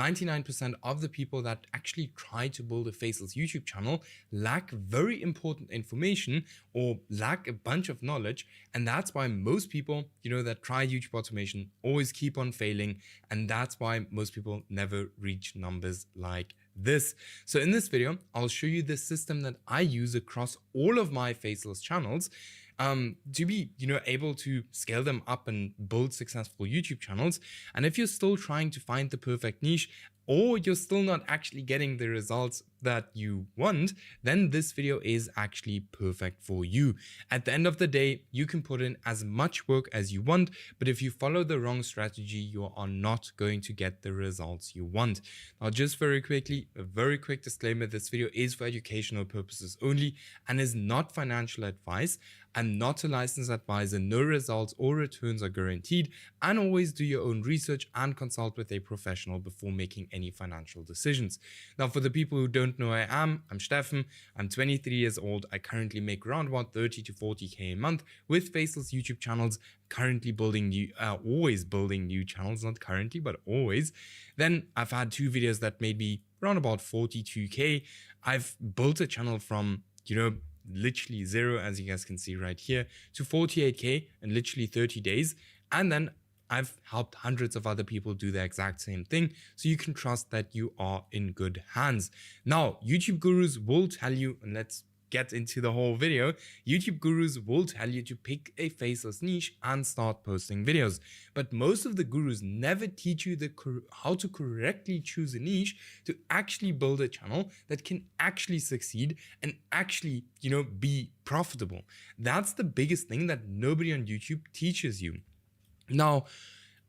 99% of the people that actually try to build a faceless YouTube channel lack very important information or lack a bunch of knowledge. And that's why most people, that try YouTube automation always keep on failing. And that's why most people never reach numbers like this. So in this video, I'll show you the system that I use across all of my faceless channels to be, able to scale them up and build successful YouTube channels. And if you're still trying to find the perfect niche, or you're still not actually getting the results that you want, then this video is actually perfect for you. At the end of the day, you can put in as much work as you want, but if you follow the wrong strategy, you are not going to get the results you want. Now, just very quickly, a very quick disclaimer, this video is for educational purposes only and is not financial advice. I'm not a licensed advisor, no results or returns are guaranteed, and always do your own research and consult with a professional before making any financial decisions. Now, for the people who don't know who I am, I'm Steffen, I'm 23 years old, I currently make around about 30 to 40k a month with faceless YouTube channels, currently always building new channels, not currently, but always. Then I've had 2 videos that made me around about 42k. I've built a channel from, literally 0, as you guys can see right here, to 48k in literally 30 days. And then I've helped hundreds of other people do the exact same thing, so you can trust that you are in good hands. Now, YouTube gurus will tell you, and let's get into the whole video, YouTube gurus will tell you to pick a faceless niche and start posting videos. But most of the gurus never teach you how to correctly choose a niche to actually build a channel that can actually succeed and actually, be profitable. That's the biggest thing that nobody on YouTube teaches you. Now,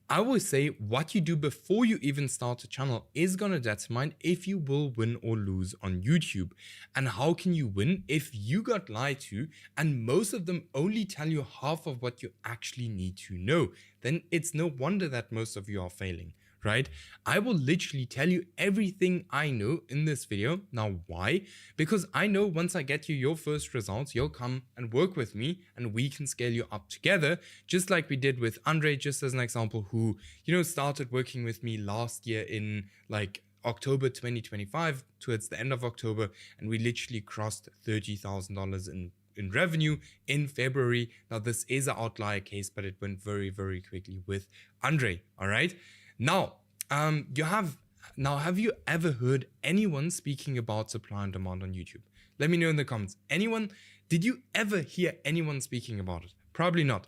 I always say what you do before you even start a channel is going to determine if you will win or lose on YouTube. And how can you win if you got lied to and most of them only tell you half of what you actually need to know? Then it's no wonder that most of you are failing, right? I will literally tell you everything I know in this video. Now, why? Because I know once I get you your first results, you'll come and work with me and we can scale you up together, just like we did with Andre, just as an example, who, started working with me last year in like October 2025, towards the end of October, and we literally crossed $30,000 in revenue in February. Now, this is an outlier case, but it went very, very quickly with Andre, all right? Now, have you ever heard anyone speaking about supply and demand on YouTube? Let me know in the comments. Did you ever hear anyone speaking about it? Probably not.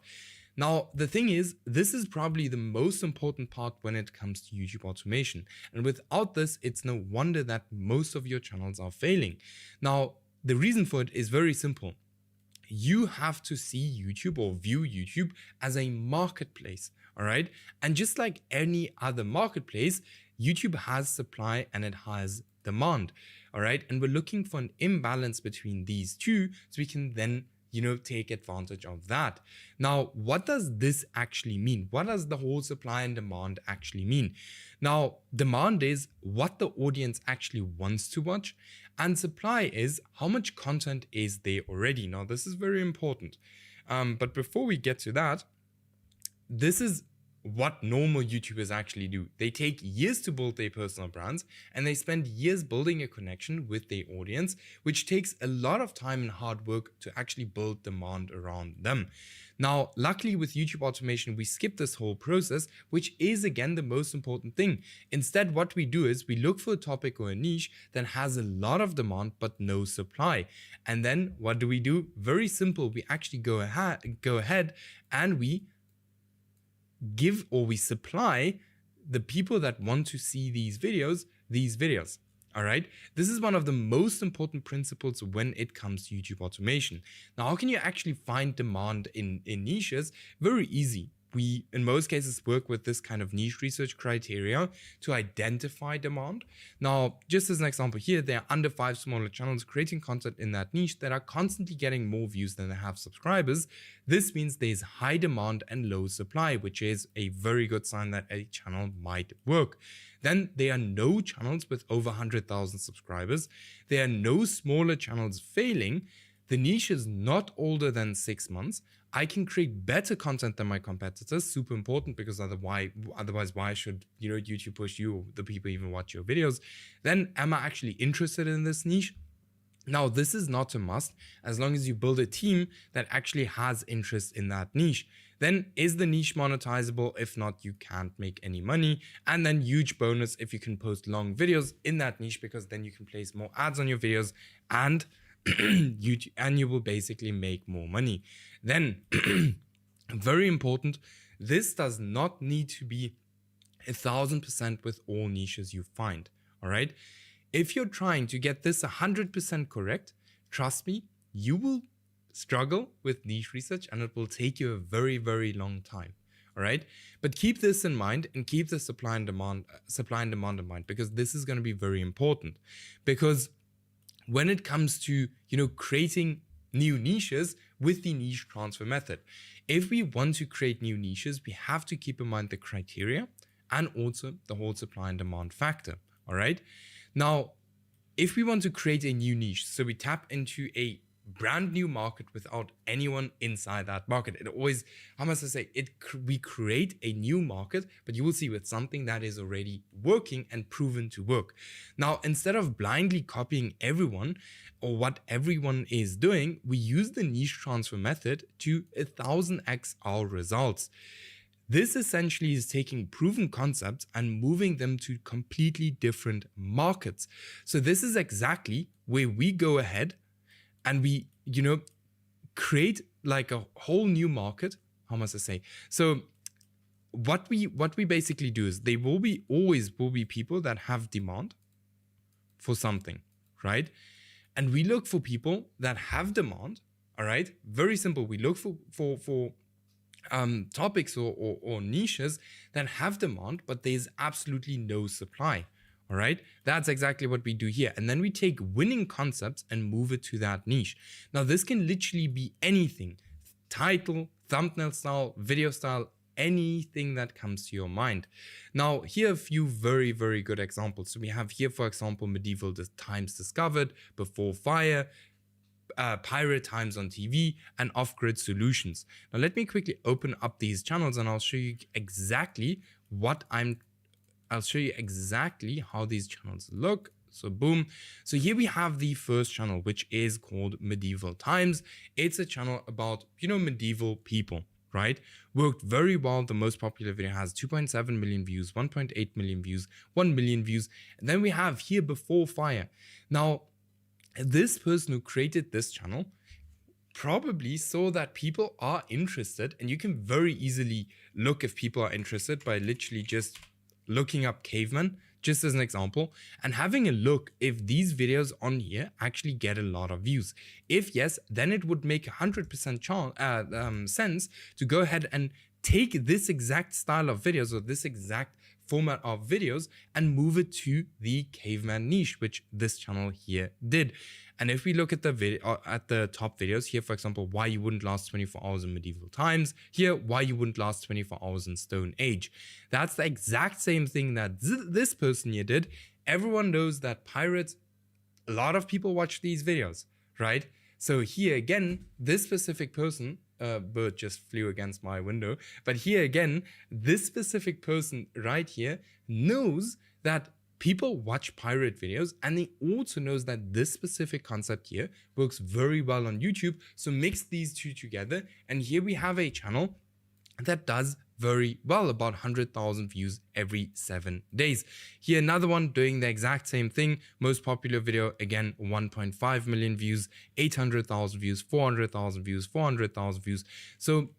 Now, the thing is, this is probably the most important part when it comes to YouTube automation. And without this, it's no wonder that most of your channels are failing. Now, the reason for it is very simple. You have to see YouTube or view YouTube as a marketplace, all right? And just like any other marketplace, YouTube has supply and it has demand, all right? And we're looking for an imbalance between these two so we can then, take advantage of that. Now, what does this actually mean? What does the whole supply and demand actually mean? Now, demand is what the audience actually wants to watch, and supply is how much content is there already. Now, this is very important. But before we get to that, this is what normal YouTubers actually do. They take years to build their personal brands and they spend years building a connection with their audience, which takes a lot of time and hard work to actually build demand around them. Now, luckily with YouTube automation, we skip this whole process, which is again the most important thing. Instead, what we do is we look for a topic or a niche that has a lot of demand but no supply. And then what do? Very simple. We actually go ahead and we supply the people that want to see these videos. All right. This is one of the most important principles when it comes to YouTube automation. Now, how can you actually find demand in niches? Very easy. We, in most cases, work with this kind of niche research criteria to identify demand. Now, just as an example here, there are under 5 smaller channels creating content in that niche that are constantly getting more views than they have subscribers. This means there's high demand and low supply, which is a very good sign that a channel might work. Then there are no channels with over 100,000 subscribers. There are no smaller channels failing. The niche is not older than 6 months. I can create better content than my competitors. Super important, because otherwise why should YouTube push you, the people even watch your videos? Then am I actually interested in this niche? Now, this is not a must. As long as you build a team that actually has interest in that niche, then is the niche monetizable? If not, you can't make any money. And then huge bonus if you can post long videos in that niche, because then you can place more ads on your videos and you will basically make more money. Then very important, this does not need to be 1000% with all niches you find. All right. If you're trying to get this 100% correct, trust me, you will struggle with niche research and it will take you a very, very long time. All right. But keep this in mind and keep the supply and demand in mind, because this is going to be very important. Because when it comes to, creating new niches with the niche transfer method, if we want to create new niches, we have to keep in mind the criteria and also the whole supply and demand factor. All right. Now, if we want to create a new niche, so we tap into a brand new market without anyone inside that market. It always, how must I say, we create a new market, but you will see with something that is already working and proven to work. Now, instead of blindly copying everyone or what everyone is doing, we use the niche transfer method to 1000x our results. This essentially is taking proven concepts and moving them to completely different markets. So this is exactly where we go ahead and we, create like a whole new market. How must I say? So what we basically do is there will always be people that have demand for something, right? And we look for people that have demand. All right. Very simple. We look for topics or niches that have demand, but there's absolutely no supply. All right, that's exactly what we do here. And then we take winning concepts and move it to that niche. Now, this can literally be anything: title, thumbnail style, video style, anything that comes to your mind. Now, here are a few very, very good examples. So we have here, for example, medieval times discovered, before fire, pirate times on TV, and off-grid solutions. Now, let me quickly open up these channels and I'll show you exactly how these channels look. So boom. So here we have the first channel, which is called Medieval Times. It's a channel about, medieval people, right? Worked very well. The most popular video has 2.7 million views, 1.8 million views, 1 million views. And then we have here Before Fire. Now, this person who created this channel probably saw that people are interested, and you can very easily look if people are interested by literally just looking up caveman, just as an example, and having a look if these videos on here actually get a lot of views. If yes, then it would make 100% sense to go ahead and take this exact style of videos or this exact format of videos and move it to the caveman niche, which this channel here did. And if we look at the video at the top videos here, for example, why you wouldn't last 24 hours in medieval times, here why you wouldn't last 24 hours in Stone Age, that's the exact same thing that this person here did. Everyone knows that pirates, a lot of people watch these videos, right? So here again, this specific person, bird just flew against my window, but here again, this specific person right here knows that people watch pirate videos, and they also knows that this specific concept here works very well on YouTube. So mix these two together, and here we have a channel that does very well, about 100,000 views every 7 days. Here another one doing the exact same thing. Most popular video, again, 1.5 million views, 800,000 views, 400,000 views, 400,000 views. So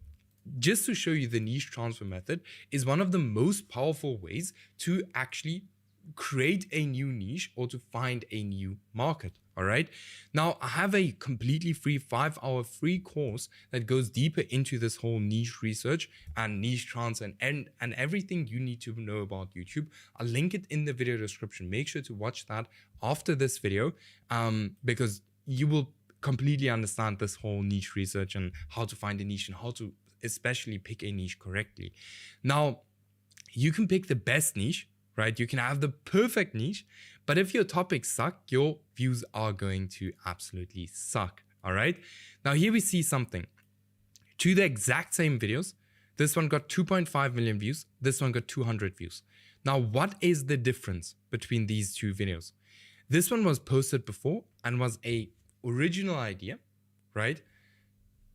just to show you, the niche transfer method is one of the most powerful ways to actually create a new niche or to find a new market. All right. Now I have a completely free 5-hour free course that goes deeper into this whole niche research and niche transfer and everything you need to know about YouTube. I'll link it in the video description. Make sure to watch that after this video, because you will completely understand this whole niche research and how to find a niche and how to especially pick a niche correctly. Now, you can pick the best niche, right? You can have the perfect niche, but if your topics suck, your views are going to absolutely suck. All right. Now here we see something. To the exact same videos, this one got 2.5 million views. This one got 200 views. Now, what is the difference between these two videos? This one was posted before and was a original idea, right?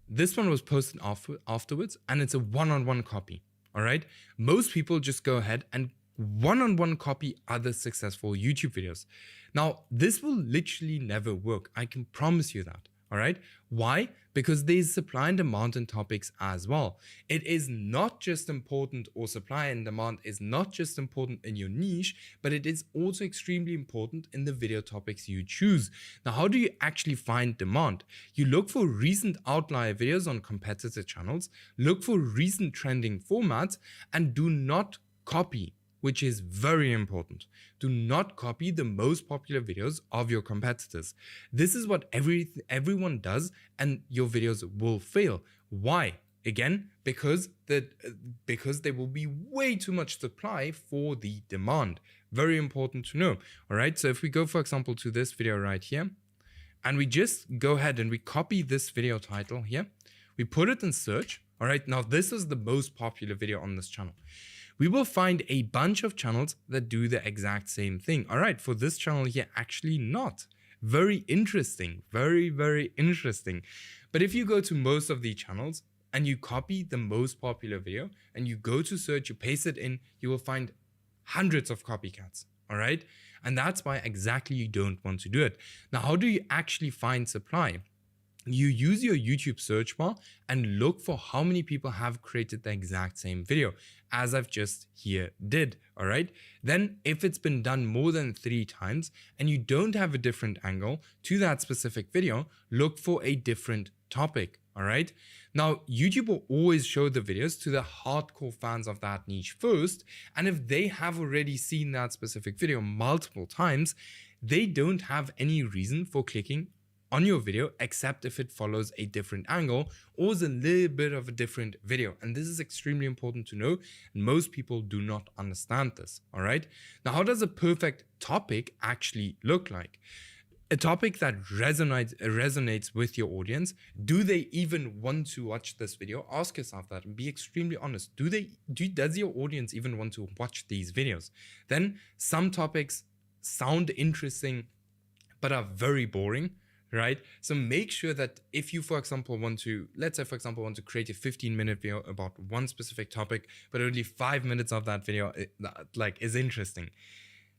This one was posted afterwards, and it's a one-on-one copy. All right. Most people just go ahead and one-on-one copy other successful YouTube videos. Now, this will literally never work. I can promise you that. All right. Why? Because there's supply and demand in topics as well. It is not just important, or supply and demand is not just important in your niche, but it is also extremely important in the video topics you choose. Now, how do you actually find demand? You look for recent outlier videos on competitor channels, look for recent trending formats, and do not copy, which is very important. Do not copy the most popular videos of your competitors. This is what everyone does, and your videos will fail. Why? Again, because there will be way too much supply for the demand. Very important to know. All right. So if we go, for example, to this video right here, and we just go ahead and we copy this video title here, we put it in search. All right. Now, this is the most popular video on this channel. We will find a bunch of channels that do the exact same thing. All right, for this channel here, actually not. Very interesting, very, very interesting. But if you go to most of the channels and you copy the most popular video and you go to search, you paste it in, you will find hundreds of copycats. All right, and that's why exactly you don't want to do it. Now, how do you actually find supply? You use your YouTube search bar and look for how many people have created the exact same video, as I've just here did. All right. Then if it's been done more than 3 times and you don't have a different angle to that specific video, look for a different topic. All right. Now, YouTube will always show the videos to the hardcore fans of that niche first. And if they have already seen that specific video multiple times, they don't have any reason for clicking on your video, except if it follows a different angle or is a little bit of a different video. And this is extremely important to know, and most people do not understand this. All right. Now, how does a perfect topic actually look like? A topic that resonates with your audience. Do they even want to watch this video? Ask yourself that and be extremely honest. Does your audience even want to watch these videos? Then some topics sound interesting, but are very boring. Right? So make sure that if you, for example, want to create a 15-minute video about one specific topic, but only 5 minutes of that video is interesting.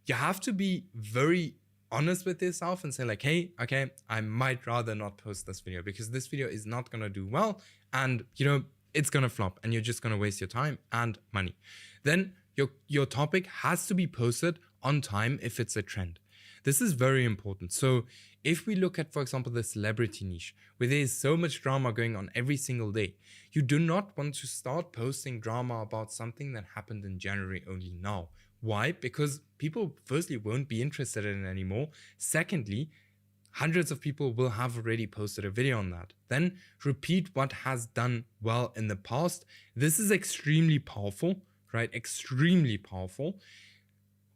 You have to be very honest with yourself and say like, hey, okay, I might rather not post this video because this video is not going to do well. And, it's going to flop and you're just going to waste your time and money. Then your topic has to be posted on time if it's a trend. This is very important. So if we look at, for example, the celebrity niche, where there is so much drama going on every single day, you do not want to start posting drama about something that happened in January only now. Why? Because people, firstly, won't be interested in it anymore. Secondly, hundreds of people will have already posted a video on that. Then repeat what has done well in the past. This is extremely powerful, right? Extremely powerful.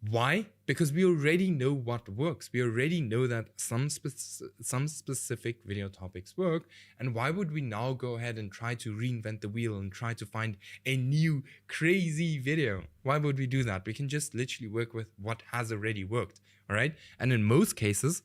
Why? Because we already know what works. We already know that some specific video topics work. And why would we now go ahead and try to reinvent the wheel and try to find a new crazy video? Why would we do that? We can just literally work with what has already worked. All right. And in most cases,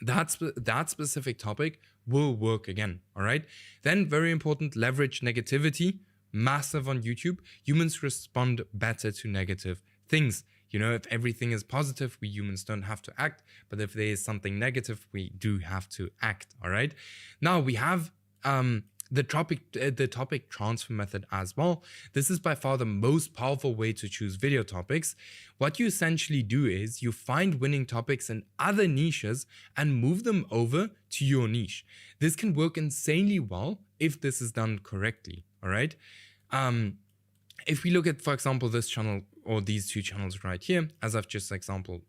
that specific topic will work again. All right. Then very important, leverage negativity. Massive on YouTube. Humans respond better to negative things. If everything is positive, we humans don't have to act. But if there is something negative, we do have to act. All right. Now we have the topic transfer method as well. This is by far the most powerful way to choose video topics. What you essentially do is you find winning topics in other niches and move them over to your niche. This can work insanely well if this is done correctly. All right. If we look at, for example, this channel or these two channels right here, as I've just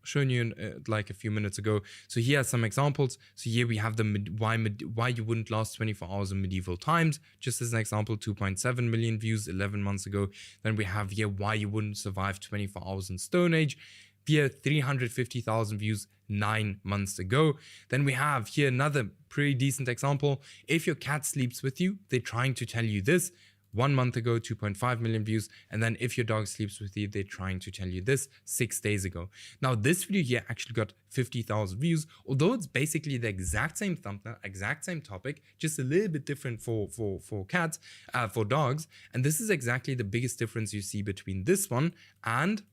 shown you like a few minutes ago. So here are some examples. So here we have the why you wouldn't last 24 hours in medieval times. Just as an example, 2.7 million views 11 months ago. Then we have here why you wouldn't survive 24 hours in Stone Age. here 350,000 views 9 months ago. Then we have here another pretty decent example. If your cat sleeps with you, they're trying to tell you this. 1 month ago, 2.5 million views. And then if your dog sleeps with you, they're trying to tell you this 6 days ago. Now, this video here actually got 50,000 views, although it's basically the exact same thumbnail, exact same topic, just a little bit different for cats, for dogs. And this is exactly the biggest difference you see between this one and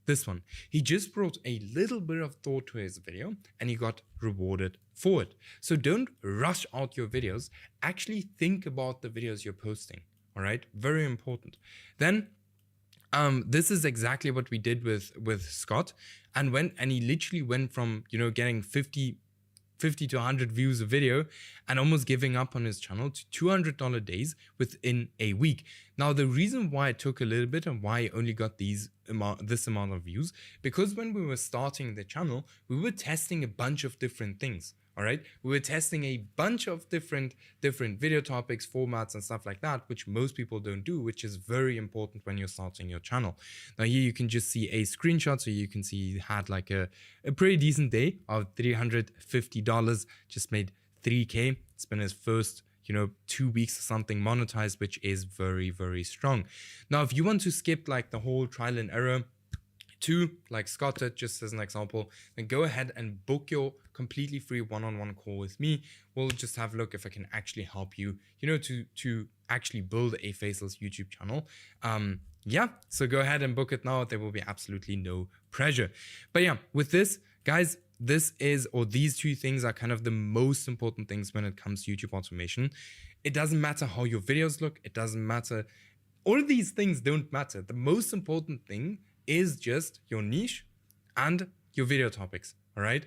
this one. He just brought a little bit of thought to his video and he got rewarded for it. So don't rush out your videos. Actually think about the videos you're posting. All right, very important. Then this is exactly what we did with Scott, and he literally went from, you know, getting 50 to 100 views a video and almost giving up on his channel to $200 days within a week. Now, the reason why it took a little bit and why I only got this amount of views, because when we were starting the channel, we were testing a bunch of different things. All right, we were testing a bunch of different video topics, formats and stuff like that, which most people don't do, which is very important when you're starting your channel. Now here you can just see a screenshot, so you can see he had like a pretty decent day of $350, just made 3K. It's been his first, you know, 2 weeks or something monetized, which is very, very strong. Now, if you want to skip like the whole trial and error to, like Scott did, just as an example, then go ahead and book your completely free one-on-one call with me. We'll just have a look if I can actually help you, you know, to actually build a faceless YouTube channel. Yeah, so go ahead and book it now. There will be absolutely no pressure. But yeah, with this, guys, these two things are kind of the most important things when it comes to YouTube automation. It doesn't matter how your videos look. It doesn't matter. All of these things don't matter. The most important thing is just your niche and your video topics. All right.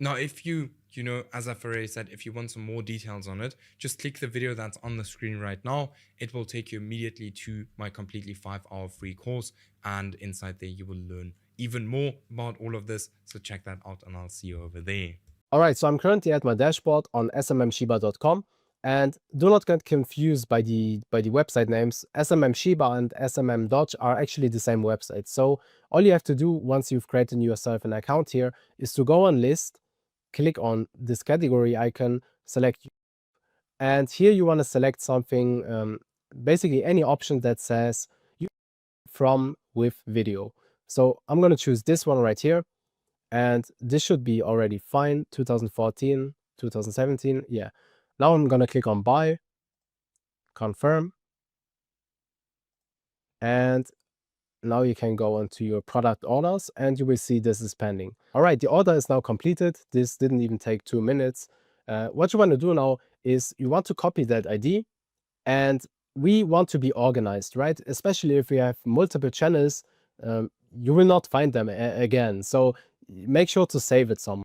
Now, if you know, as I've already said, if you want some more details on it, just click the video that's on the screen right now. It will take you immediately to my completely 5-hour free course. And inside there, you will learn even more about all of this. So check that out and I'll see you over there. All right, so I'm currently at my dashboard on smmshiba.com. And do not get confused by the website names. SMM Shiba and SMM Dodge are actually the same website. So all you have to do once you've created yourself an account here is to go on list, click on this category icon, select, and here you want to select something, basically any option that says from with video. So I'm going to choose this one right here, and this should be already fine. 2014, 2017, yeah. Now I'm going to click on buy, confirm, and now you can go onto your product orders and you will see this is pending. All right, the order is now completed. This didn't even take 2 minutes. What you want to do now is you want to copy that ID, and we want to be organized, right? Especially if we have multiple channels, you will not find them again. So make sure to save it somewhere.